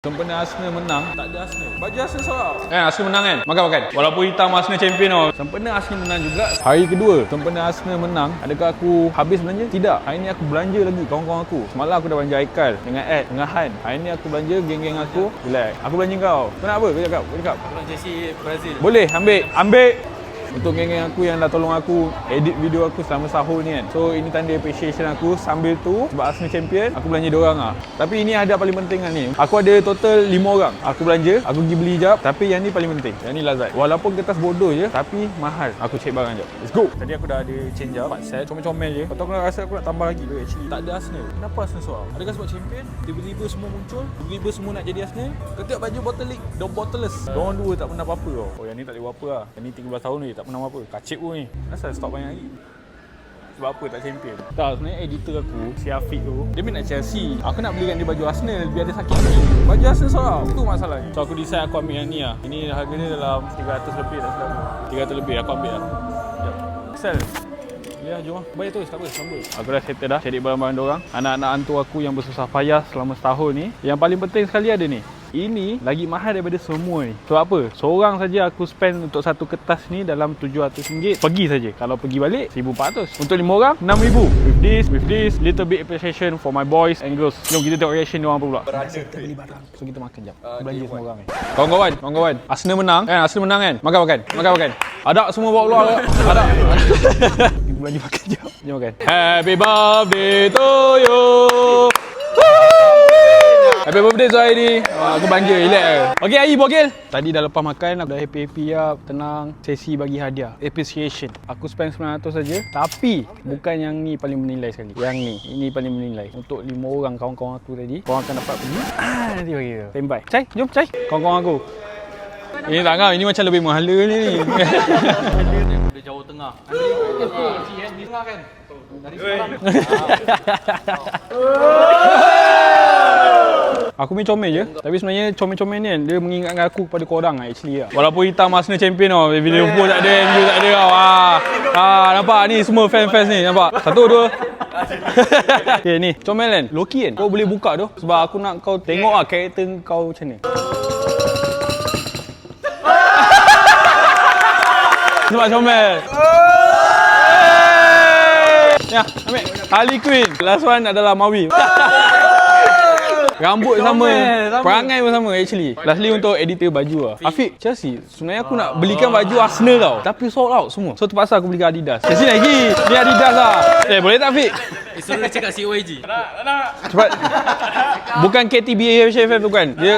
Sempena Arsenal menang, tak ada Arsenal. Baju Arsenal sorak. Arsenal menang kan? Makan. Walaupun hitam Arsenal champion tau. Sempena Arsenal menang juga. Hari kedua, sempena Arsenal menang, adakah aku habis belanja? Tidak. Hari ni aku belanja lagi kawan-kawan aku. Semalam aku dah belanja Aikal dengan Ed, dengan Han. Hari ni aku belanja geng-geng aku. Relax. Aku belanja kau. Kau nak apa? Kau cakap. Aku nak jersey Brazil. Boleh, ambil. Untuk geng-geng aku yang dah tolong aku edit video aku selama sahur ni kan. So ini tanda appreciation aku. Sambil tu, sebab Arsenal champion, aku belanja 2 orang lah. Tapi ini ada paling penting kan ni. Aku ada total 5 orang. Aku belanja, aku pergi beli jap. Tapi yang ni paling penting. Yang ni Lazat. Walaupun kertas bodoh je, tapi mahal. Aku check barang jap. Let's go. Tadi aku dah ada change up 4 set. Comel-comel je. Lepas tu aku rasa aku nak tambah lagi tu actually. Tak ada Arsenal. Kenapa Arsenal soal? Adakah sebab champion? Tiba-tiba semua muncul. Tiba-tiba semua nak jadi Arsenal. Ketiap baju bottle league, bottleless. Diorang dua tak pernah apa-apa tau. Oh yang ni tak boleh apa lah. Yang ni 13 tahun ni tak pernah apa. Kacip pun ni. Asal stok banyak lagi. Sebab apa tak champion? Tak, sebenarnya editor aku, si Afiq tu, dia minat Chelsea. Aku nak belikan dia baju Arsenal biar dia sakit hati. Baju Arsenal soal. Itu masalahnya. So aku decide aku ambil yang ni lah. Ini harga dia dalam 300 lebih tak silap aku. 300 lebih aku ambil lah. Sekejap. Sel. Ya, jom lah. Bayar terus, tak apa, sambung. Aku dah settle dah, cari barang-barang diorang. Anak-anak hantu aku yang bersusah payah selama setahun ni. Yang paling penting sekali ada ni. Ini lagi mahal daripada semua ni. Sebab apa? Seorang saja aku spend untuk satu kertas ni dalam RM700. Pergi saja. Kalau pergi balik RM1,400. Untuk 5 orang RM6,000. With this little bit appreciation for my boys and girls. Jom kita tengok reaction diorang apa pula. Kita beli barang. So kita makan jap. Belanja semua orang ni. Kawan-kawan. Arsenal menang kan? Arsenal menang kan? Makan. Ada semua bawa keluar. Ada. Kita belanja makan jap. Jom makan. Happy birthday to you. Happy birthday Zuhairi. Aku belanja, relax je. Okey Ayi, bogel. Tadi dah lepas makan, aku dah happy lah, tenang. Sesi bagi hadiah, appreciation. Aku spend 900 saja. Tapi bukan yang ni paling menilai sekali. Yang ni, ini paling menilai. Untuk 5 orang kawan-kawan aku tadi, korang akan dapat pergi. Nanti bagi dia. Standby. Cai, jom Cai. Kawan-kawan aku. Ini tak ngam, ini macam lebih mahal ni. Dari Jawa Tengah. Di tengah kan? Dari sekarang. Aku main comel je. Tapi sebenarnya comel-comel ni kan, dia mengingatkan aku kepada korang actually lah. Walaupun hitam Arsenal champion tau. Liverpool tak ada, MU tak ada tau. Nampak ni semua fans-fans ni. Nampak? 1, 2. Okay ni, comel kan? Loki kan? Kau boleh buka tu. Sebab aku nak kau tengok lah karakter kau macam ni. Sebab comel. Ya, ambil. Harley Quinn. Last one adalah Maui. Rambut sama, perangai pun sama actually. Lastly untuk editor baju lah. Afiq, Chelsea. Sebenarnya aku nak belikan baju Arsenal tau. Tapi sold out semua. So terpaksa aku belikan Adidas. Chelsea lagi. Ni Adidas lah. Boleh tak Afiq? Suruh dia cakap COIG. Cepat. Bukan KTBA HFF tu kan. Dia